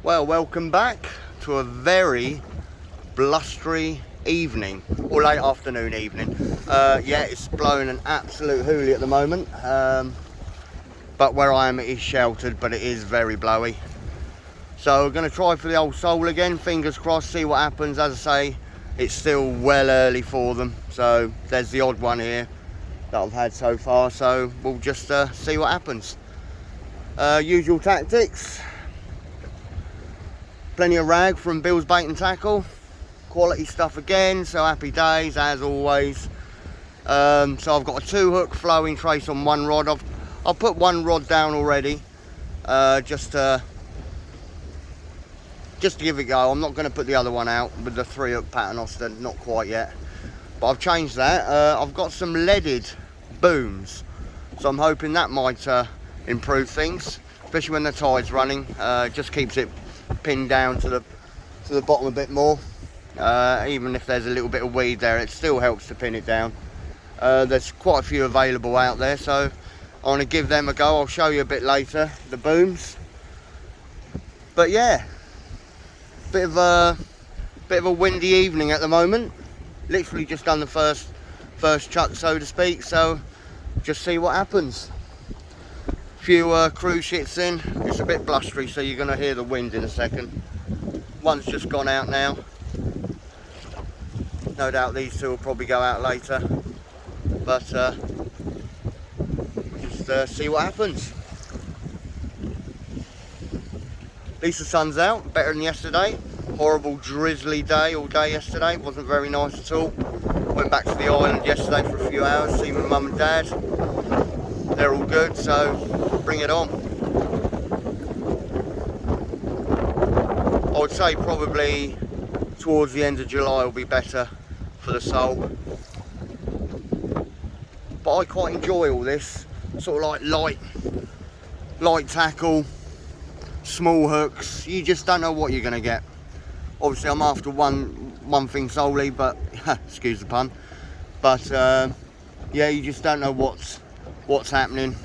Well, welcome back to a very blustery evening, or late afternoon evening. Yeah, it's blowing an absolute hoolie at the moment, but where I am it is sheltered, but it is very blowy. So we're going to try for the old sole again, fingers crossed, see what happens. As I say, it's still well early for them, so there's the odd one here that I've had so far, so we'll just see what happens. Usual tactics. Plenty of rag from Bill's Bait and Tackle. Quality stuff again, so happy days as always. So I've got a 2-hook flowing trace on one rod. I've put one rod down already, just to give it a go. I'm not going to put the other one out with the 3-hook paternoster, not quite yet. But I've changed that. I've got some leaded booms, so I'm hoping that might improve things, especially when the tide's running. Just keeps it pinned down to the bottom a bit more. Even if there's a little bit of weed there, it still helps to pin it down. There's quite a few available out there, so I want to give them a go. I'll show you a bit later, the booms. But yeah, bit of a windy evening at the moment. Literally just done the first chuck, so to speak, so just see what happens. Few cruise shits in. It's a bit blustery, so you're going to hear the wind in a second. One's just gone out now. No doubt these two will probably go out later, but just see what happens. At least the sun's out, better than yesterday. Horrible drizzly day all day yesterday, wasn't very nice at all. Went back to the island yesterday for a few hours, see my mum and dad. They're all good, so bring it on. I would say probably towards the end of July will be better for the sole. But I quite enjoy all this, sort of like light tackle, small hooks. You just don't know what you're going to get. Obviously I'm after one thing solely, but excuse the pun, but yeah, you just don't know what's happening.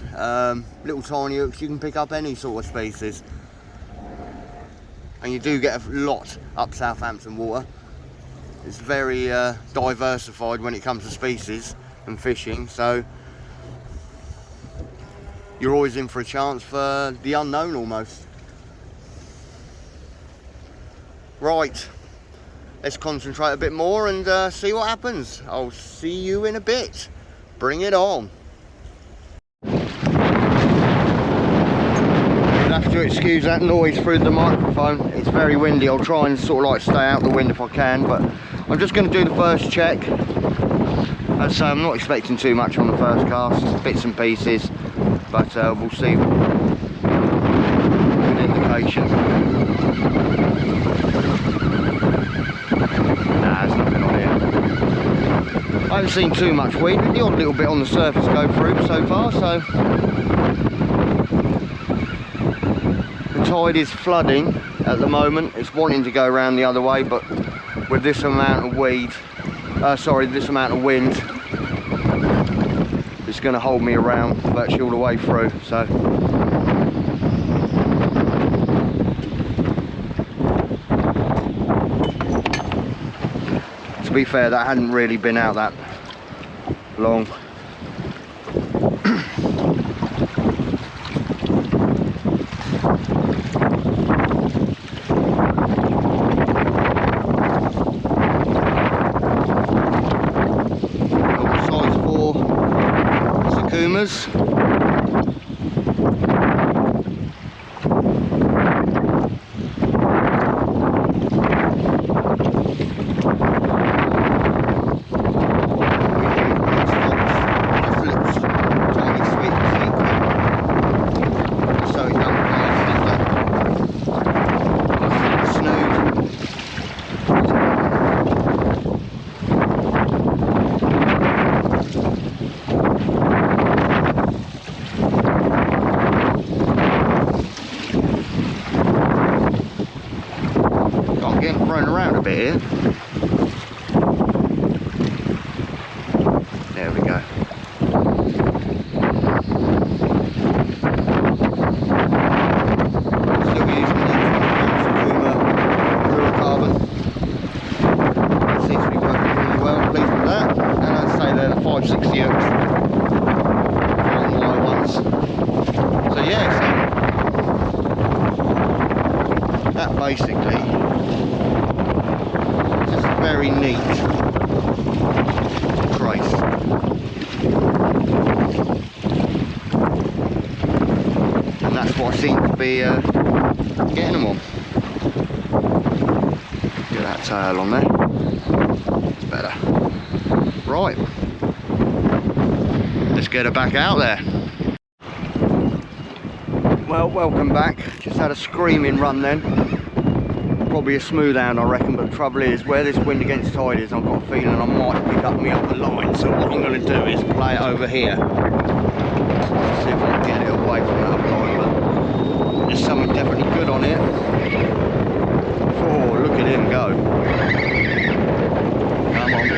Little tiny hooks, you can pick up any sort of species, and you do get a lot up Southampton water. It's very diversified when it comes to species and fishing, so you're always in for a chance for the unknown almost. Right, let's concentrate a bit more and see what happens. I'll see you in a bit. Bring it on. You'll have to excuse that noise through the microphone. It's very windy. I'll try and sort of like stay out the wind if I can, but I'm just going to do the first check. As I say, I'm not expecting too much on the first cast, bits and pieces, but we'll see. Good indication. Nah, there's nothing on here. I haven't seen too much weed, the odd little bit on the surface go through so far, so the tide is flooding at the moment. It's wanting to go around the other way, but with this amount of this amount of wind, it's going to hold me around virtually all the way through, so to be fair, that hadn't really been out that long. Size 4 SAKUMAs. 55, 60 hooks. Long wire ones. So yeah, so that basically just a very neat trace. And that's what I seem to be getting them on. Get that tail on there. It's better. Right. Let's get her back out there. Well, welcome back. Just had a screaming run then. Probably a smooth hound, I reckon, but the trouble is, where this wind against tide is, I've got a feeling I might pick up my upper line. So what I'm going to do is play it over here. See if I can get it away from that upper line, but there's something definitely good on it. Oh, look at him go. Come on.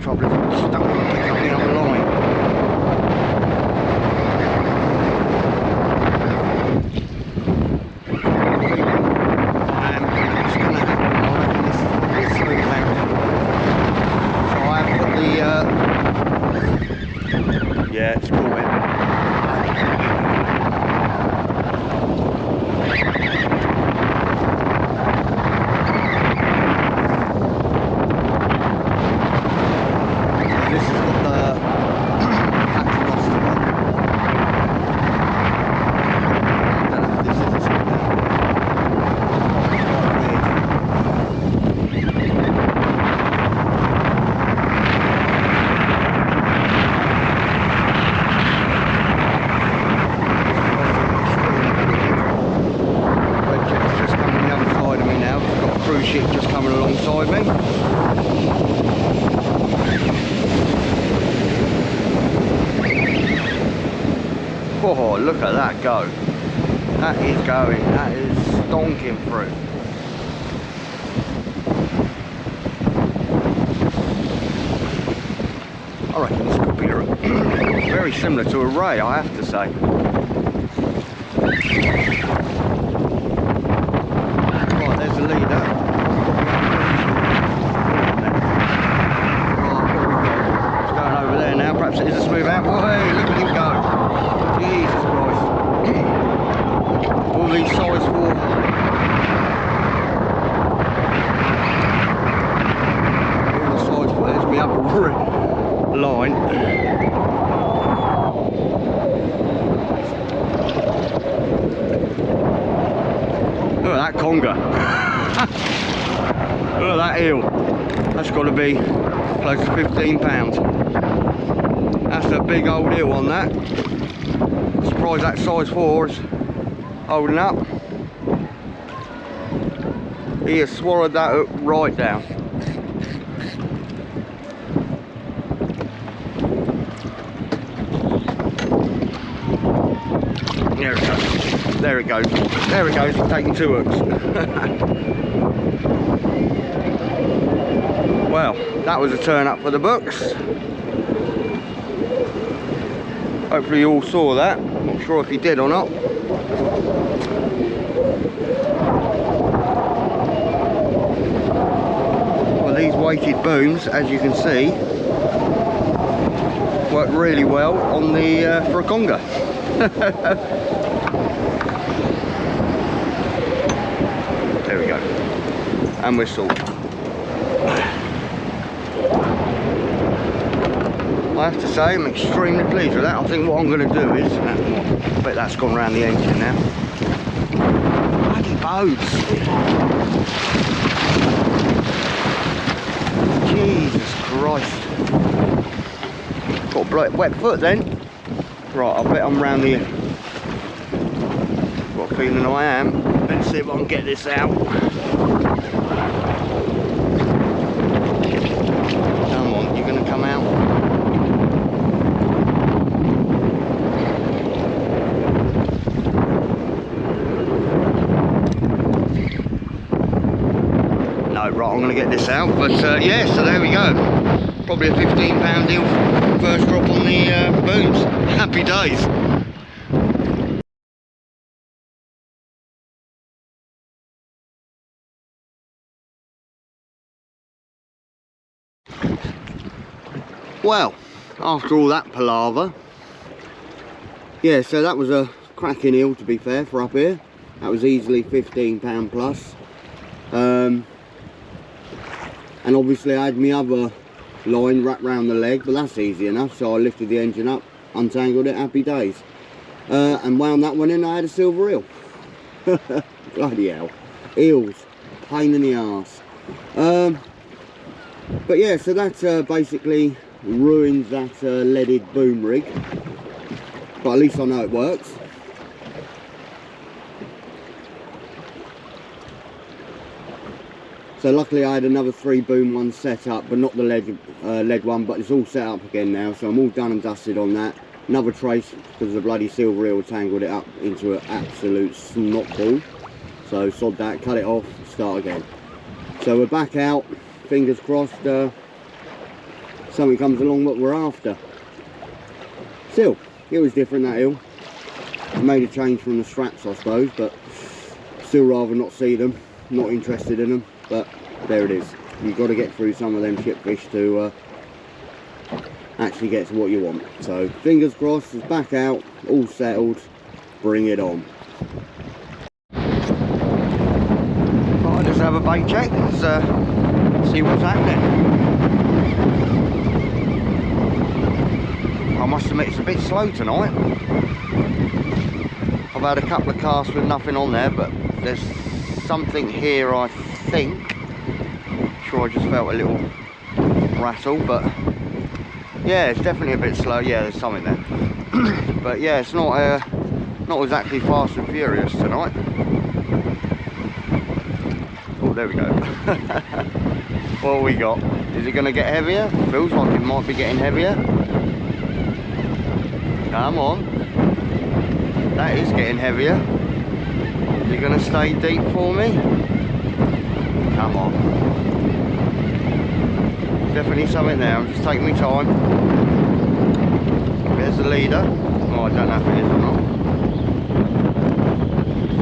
Trouble is, I'm stuck to pick up the upper line. Yeah, it's cool, man. This is what the pattern lost on. I don't know if this is a something. Cruise ship just coming alongside me. Oh, look at that go. That is going. That is stonking through. I reckon this could be very similar to a ray, I have to say. Right, there's the leader. Over there now, perhaps it is a smooth out. Oh, hey, look at him go. Jesus Christ. All these size 4. All the size 4, there's me upper line. Look at that conger. Look at that eel. That's got to be close to 15 pounds. That's a big old eel on that. Surprised that size 4 is holding up. He has swallowed that hook right down. There it goes. There it goes. There it goes. Taking 2 hooks. Well, that was a turn up for the books. Hopefully you all saw that. Not sure if you did or not. Well, these weighted booms, as you can see, work really well on the for a conger. There we go. And we're sorted. I have to say, I'm extremely pleased with that. I think what I'm going to do is, I bet that's gone around the engine now. Bloody boats! Jesus Christ! Got a wet foot then. Right, I bet I'm round the. Got a feeling I am. Let's see if I can get this out. Come on, you're going to come out. Right, I'm going to get this out, but yeah, so there we go. Probably a 15 pound deal, first drop on the booms. Happy days. Well, after all that palaver. Yeah, so that was a cracking eel, to be fair, for up here. That was easily £15 plus. And obviously I had my other line wrapped round the leg, but that's easy enough. So I lifted the engine up, untangled it, happy days. And wound that one in, I had a silver eel. Bloody hell. Eels, pain in the arse. But yeah, so that basically ruins that leaded boom rig. But at least I know it works. So luckily I had another 3 boom one set up, but not the lead one, but it's all set up again now, so I'm all done and dusted on that. Another trace because the bloody silver eel tangled it up into an absolute snot ball. So sod that, cut it off, start again. So we're back out, fingers crossed something comes along what we're after. Still, it was different, that eel. I made a change from the straps, I suppose, but still rather not see them, not interested in them. But there it is. You've got to get through some of them shipfish to actually get to what you want. So fingers crossed, it's back out, all settled, bring it on. Right, let's have a bait check, let's see what's happening. I must admit it's a bit slow tonight. I've had a couple of casts with nothing on there, but there's something here, I think. Sure, I just felt a little rattle, but yeah, it's definitely a bit slow. Yeah, there's something there. But yeah, it's not exactly fast and furious tonight. Oh, there we go. What have we got? Is it going to get heavier? Feels like it might be getting heavier. Come on. That is getting heavier. Is it going to stay deep for me? Come on. Definitely something there. I'm just taking my time. There's the leader. Oh, I don't know if it is or not.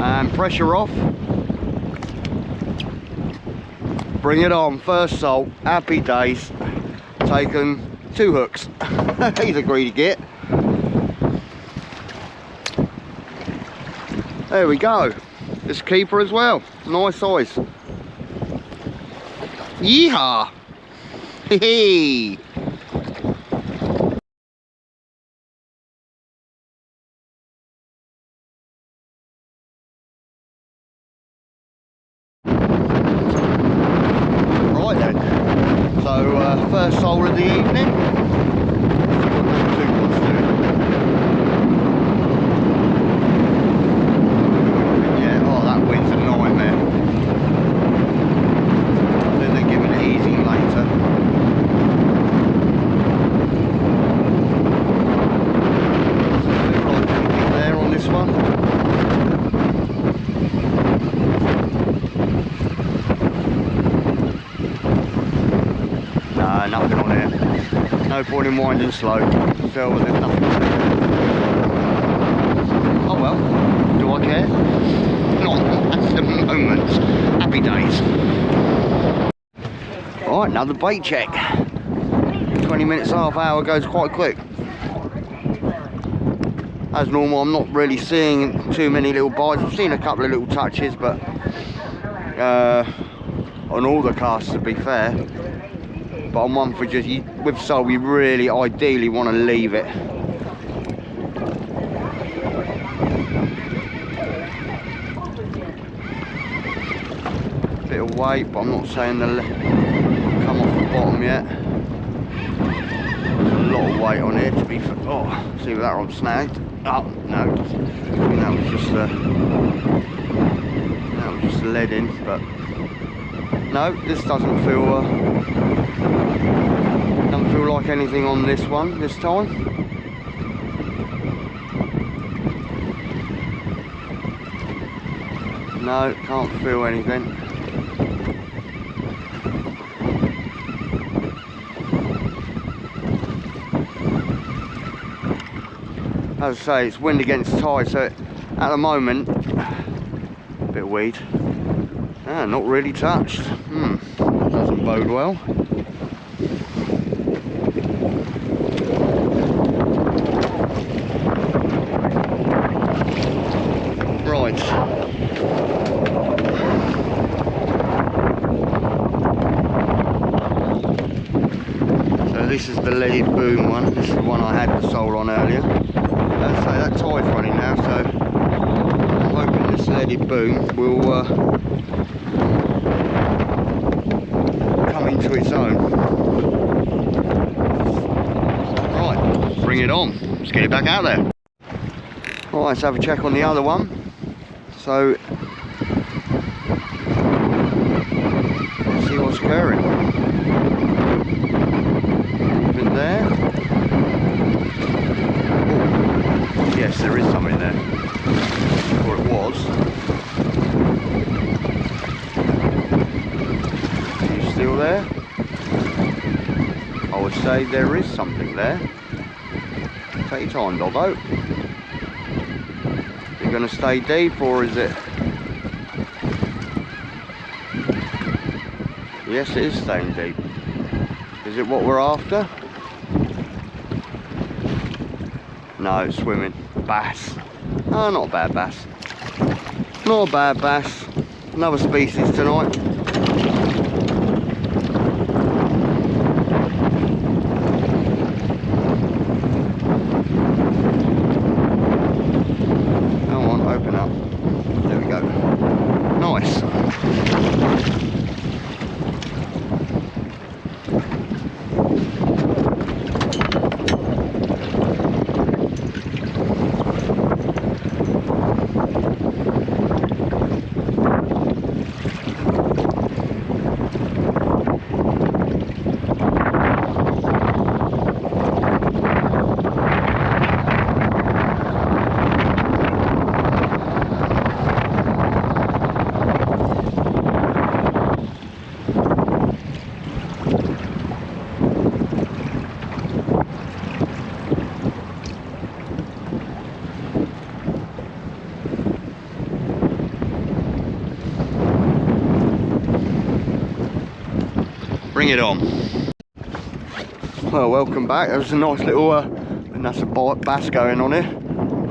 And pressure off. Bring it on. First salt. Happy days. Taken 2 hooks. He's a greedy git. There we go. This keeper as well. Nice size. Yeehaw! Hee. Right then. So first sole of the evening. Nothing on here. No point in winding slow. So there's nothing on here. Oh well, do I care? Not at the moment. Happy days. Alright, another bait check. 20 minutes, half hour goes quite quick. As normal, I'm not really seeing too many little bites. I've seen a couple of little touches, but on all the casts, to be fair. But on one for just, with sole, you really ideally want to leave it. Bit of weight, but I'm not saying they'll come off the bottom yet. There's a lot of weight on here to be fair. Oh, see that one snagged. Oh no, that was just lead in, but no, this doesn't feel like anything on this one this time. No, can't feel anything. As I say, it's wind against tide, so at the moment, a bit of weed. Ah, not really touched. That doesn't bode well. this is the leaded boom one. This is the one I had the sole on earlier. As I say, that tide's running now, so I'm hoping this leaded boom will come into its own. Right, bring it on. Let's get it back out there. Right, let's have a check on the other one. So, let's see what's occurring. Anything there? Oh, yes, there is something there. Or it was. Are you still there? I would say there is something there. Take your time, doggo. Is it going to stay deep, or is it? Yes, it is staying deep. Is it what we're after? No, it's swimming. Bass. Oh, not a bad bass. Not a bad bass. Another species tonight. Come on, open up. There we go. Nice. Bring it on. Well, welcome back. There was a nice little, and that's a bass going on here.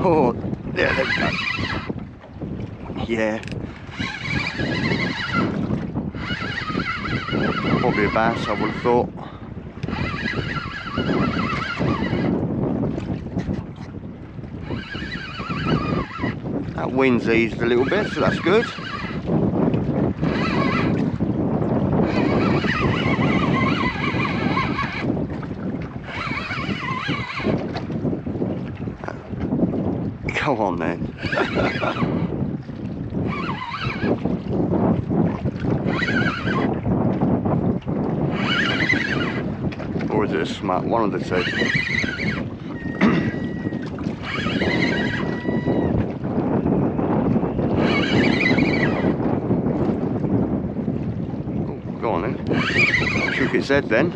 Oh, yeah, there we go. Yeah. Probably a bass, I would have thought. That wind's eased a little bit, so that's good. Go on then. Or is it a smart? One of the two. Oh, go on then. Shook its head then.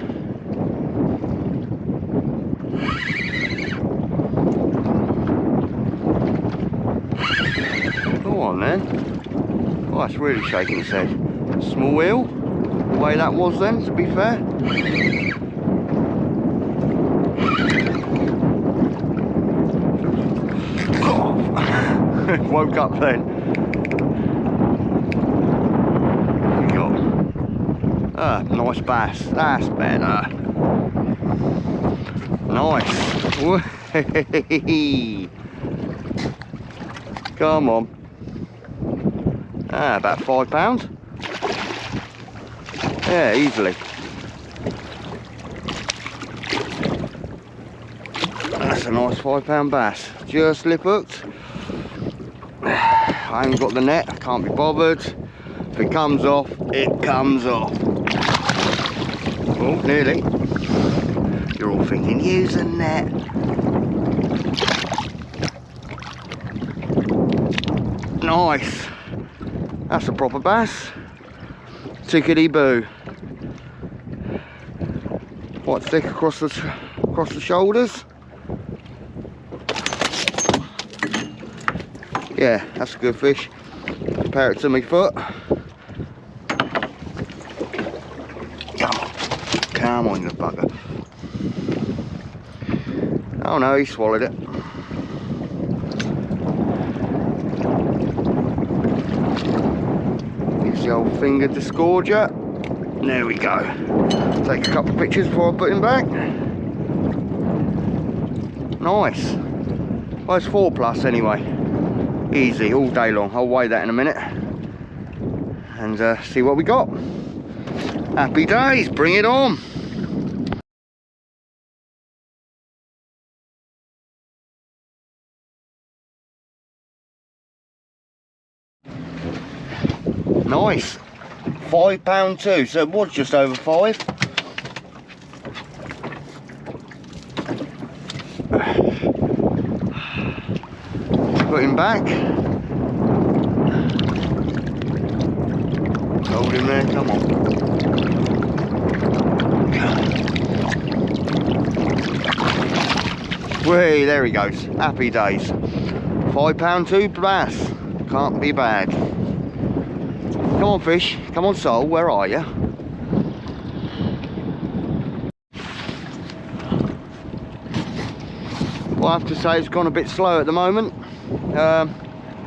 Go on then. Oh, that's really shaking its head. Small wheel, the way that was then, to be fair. Oh. Woke up then. What we got? Ah, nice bass. That's better. Nice. Come on. Ah, about £5. Yeah, easily. That's a nice £5 bass. Just lip hooked. I haven't got the net, I can't be bothered. If it comes off, it comes off. Oh, nearly. You're all thinking, use a net. Nice. That's a proper bass. Tickety boo. Quite thick across the shoulders. Yeah, that's a good fish. Compare it to my foot. Come on, you bugger. Oh no, he swallowed it. Use the old finger disgorger. There we go. Take a couple of pictures before I put him back. Nice. Well, it's 4+ anyway. Easy, all day long. I'll weigh that in a minute and see what we got. Happy days, bring it on. Nice. £5 so it was just over 5. Put him back. Hold him there, come on. Whee, there he goes. Happy days. £5 bass. Can't be bad. Come on, fish. Come on, soul. Where are you? Well, I have to say it's gone a bit slow at the moment.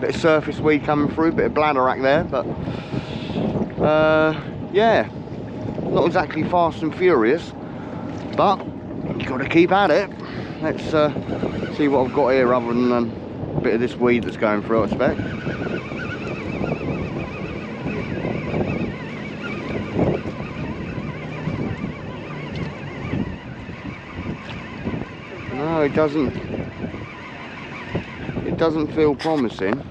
Bit of surface weed coming through, bit of bladderwrack there, but yeah, not exactly fast and furious, but you've got to keep at it. Let's see what I've got here other than a bit of this weed that's going through, I expect. No, it doesn't feel promising,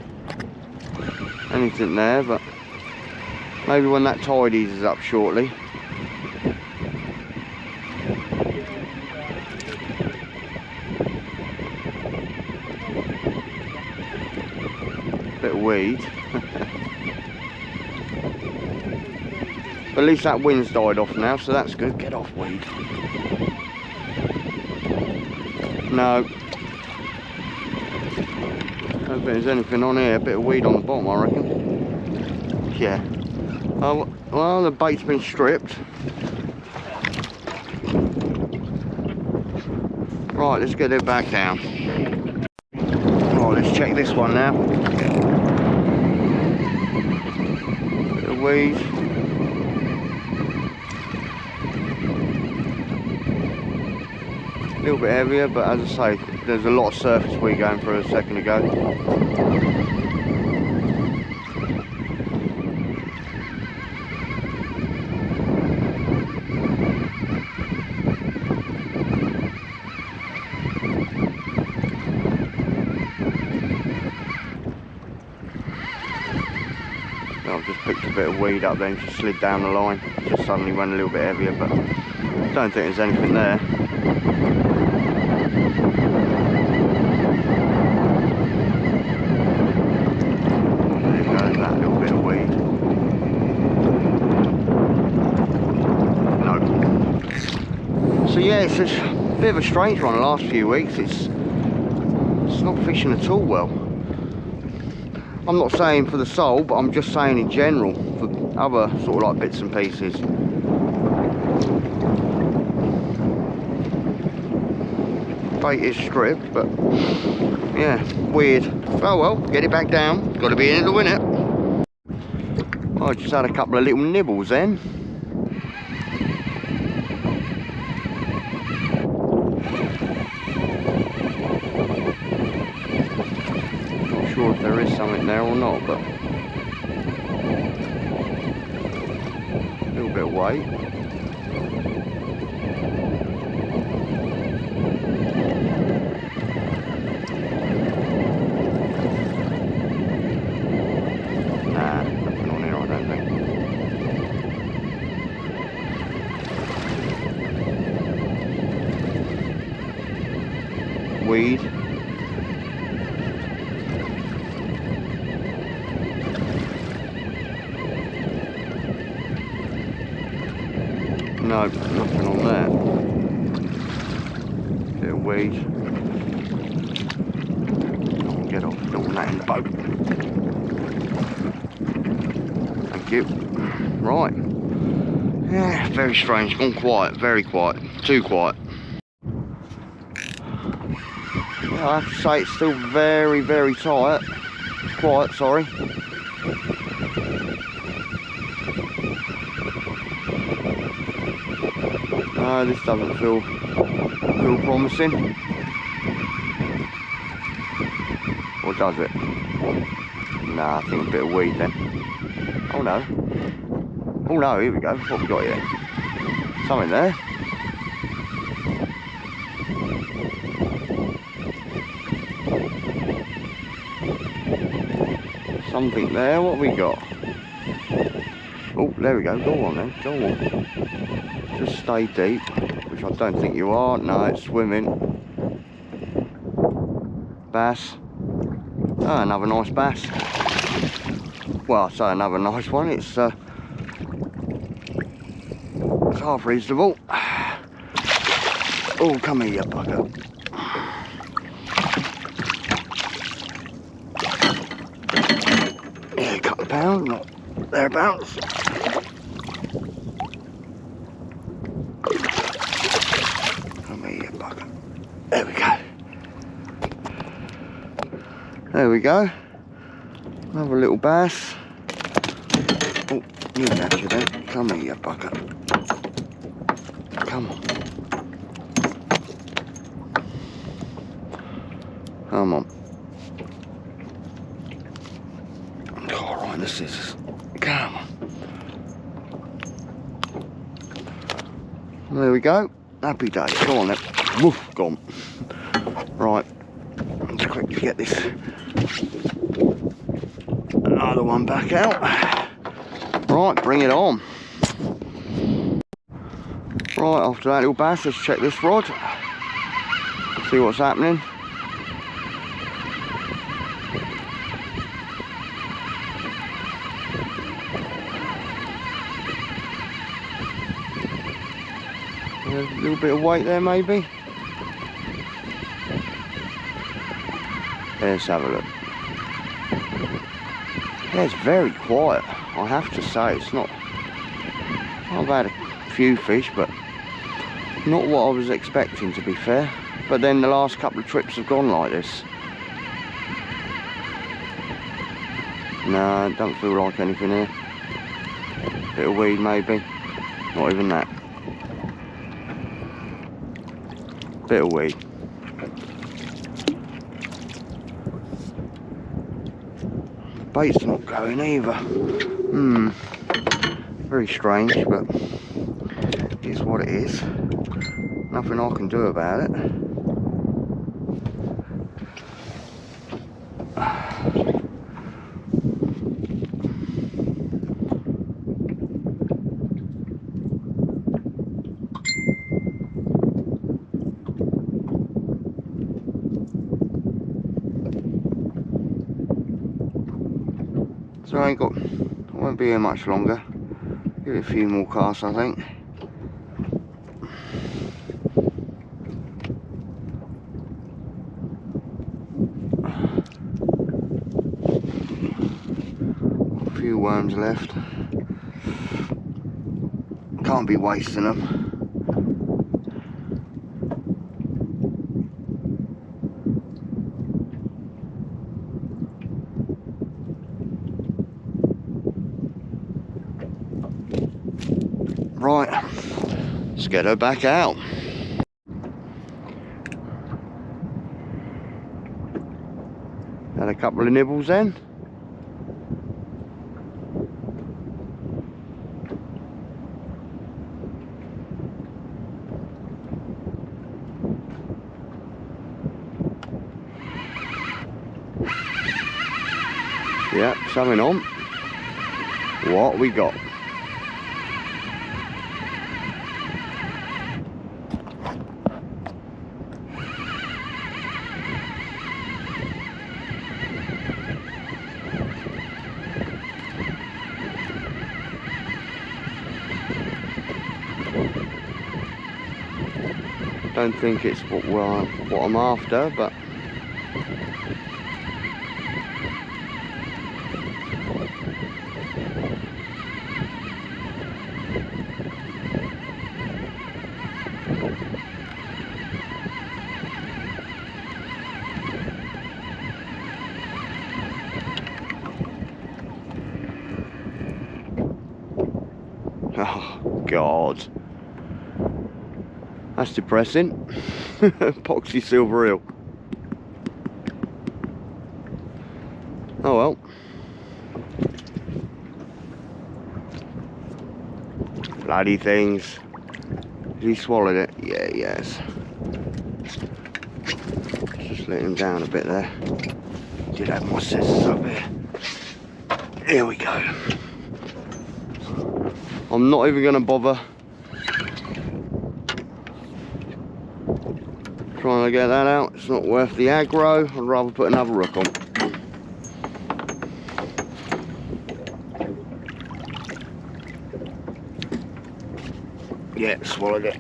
anything there, but maybe when that tide eases up shortly. Bit of weed. But at least that wind's died off now, so that's good. Get off, weed. No. Don't think there's anything on here. A bit of weed on the bottom, I reckon. Yeah. Oh, well, the bait's been stripped. Right, let's get it back down. Right, let's check this one now. Bit of weed. A little bit heavier, but as I say, there's a lot of surface weed going through a second ago. I've just picked a bit of weed up then, just slid down the line. Just suddenly went a little bit heavier, but I don't think there's anything there. So yeah, it's a bit of a strange one the last few weeks. It's not fishing at all well. I'm not saying for the sole, but I'm just saying in general for other sort of like bits and pieces. Bait is stripped, but yeah, weird. Oh well, get it back down. Got to be in it to win it. Well, I just had a couple of little nibbles then. Sure if there is something there or not, but a little bit of weight. Nah, nothing on here, I don't think. Weed. No, nothing on that. Bit of weed. Oh, get off, don't want that in the boat. Thank you. Right. Yeah, very strange, gone quiet, very quiet, too quiet. Yeah, I have to say it's still very, very quiet, sorry. No, this doesn't feel promising. Or does it? Nah, I think a bit of weed then. Oh no. Oh no, here we go. What we got here? Something there. Something there. What we got? Oh, there we go. Go on then. Go on. Just stay deep, which I don't think you are. No, it's swimming. Bass. Oh, another nice bass. Well, I say another nice one. It's half reasonable. Oh, come here, you bugger. Yeah, a couple of pounds, not thereabouts. Come here, you bugger. There we go. There we go. Another little bass. Oh, you catch it then. Come here, you bugger. Come on. Come on. Oh, right, the scissors. Come on. There we go. Happy days. Go on then. Woof, gone. Right. Let's quickly get this another one back out. Right, bring it on. Right, after that little bass, let's check this rod. See what's happening. A little bit of weight there maybe. Let's have a look. Yeah, it's very quiet, I have to say. It's not, I've had a few fish, but not what I was expecting, to be fair. But then the last couple of trips have gone like this. No, don't feel like anything here. Bit of weed maybe, not even that. Bit of weed. Bait's not going either. Very strange, but it is what it is. Nothing I can do about it. So I won't be here much longer. Give it a few more casts, I think. A few worms left. Can't be wasting them. Right, let's get her back out. Had a couple of nibbles then. Yep, something on. What we got? Don't think it's what I'm after, but oh God. That's depressing. Epoxy silver eel. Oh well. Bloody things. Has he swallowed it? Yeah, he has. Just let him down a bit there. Did have my scissors up here. Here we go. I'm not even going to bother trying to get that out. It's not worth the aggro. I'd rather put another hook on. Yeah, swallowed it.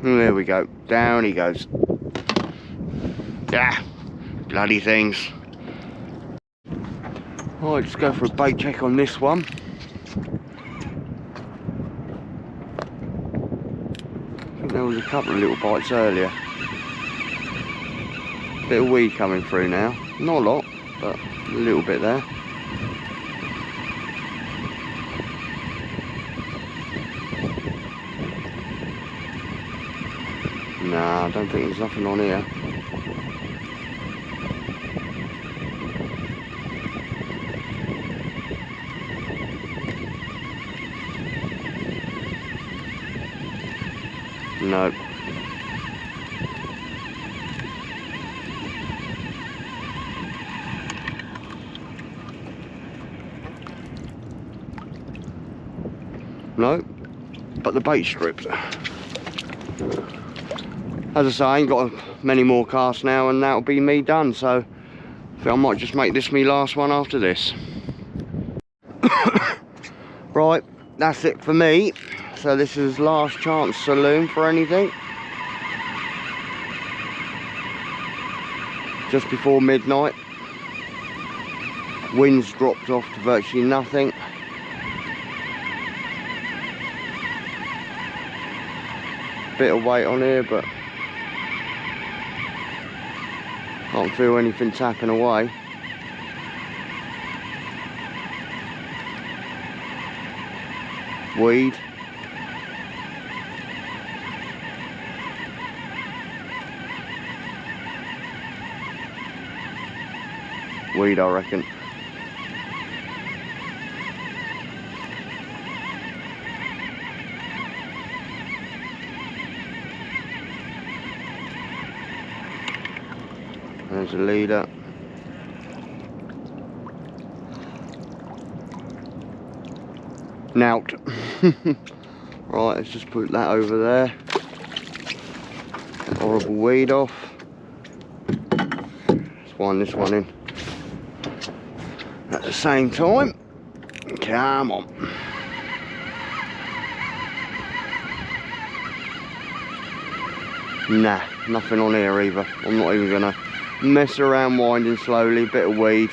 And there we go. Down he goes. Ah, bloody things. I'll just go for a bait check on this one. I think there was a couple of little bites earlier. Bit of weed coming through now. Not a lot, but a little bit there. Nah, I don't think there's nothing on here. No. No, but the bait strips. As I say, I ain't got many more casts now, and that'll be me done. So I think I might just make this me last one after this. Right, that's it for me. So this is last chance saloon for anything. Just before midnight. Wind's dropped off to virtually nothing. Bit of weight on here, but can't feel anything tapping away. Weed. Weed, I reckon. There's a leader. Nout. Right, let's just put that over there. Horrible weed off. Let's wind this one in at the same time. Come on. Nah, nothing on here either. I'm not even gonna mess around winding slowly. Bit of weed.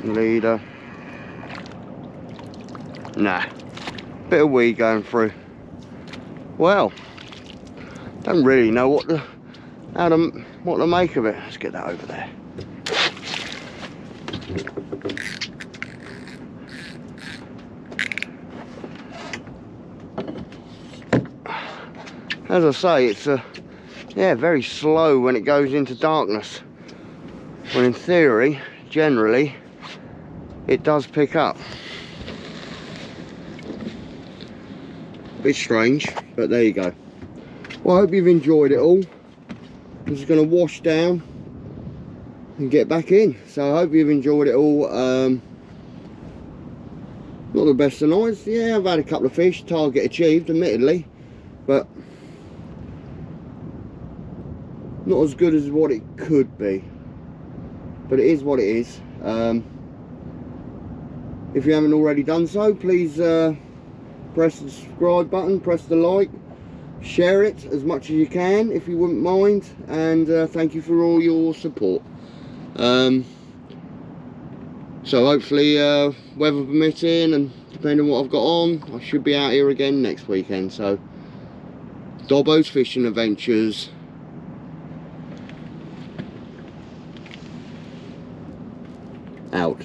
Leader. Nah, bit of weed going through. Well, don't really know what to make of it. Let's get that over there. As I say, it's yeah, very slow when it goes into darkness. When in theory, generally, it does pick up. Bit strange, but there you go. Well, I hope you've enjoyed it all. I'm just going to wash down and get back in. So I hope you've enjoyed it all. Not the best of nights. Yeah, I've had a couple of fish. Target achieved, admittedly, but not as good as what it could be. But it is what it is. If you haven't already done so, please press the subscribe button, press the like, share it as much as you can if you wouldn't mind, and thank you for all your support. So hopefully, weather permitting, and depending on what I've got on, I should be out here again next weekend. So, Dobbo's Fishing Adventures out.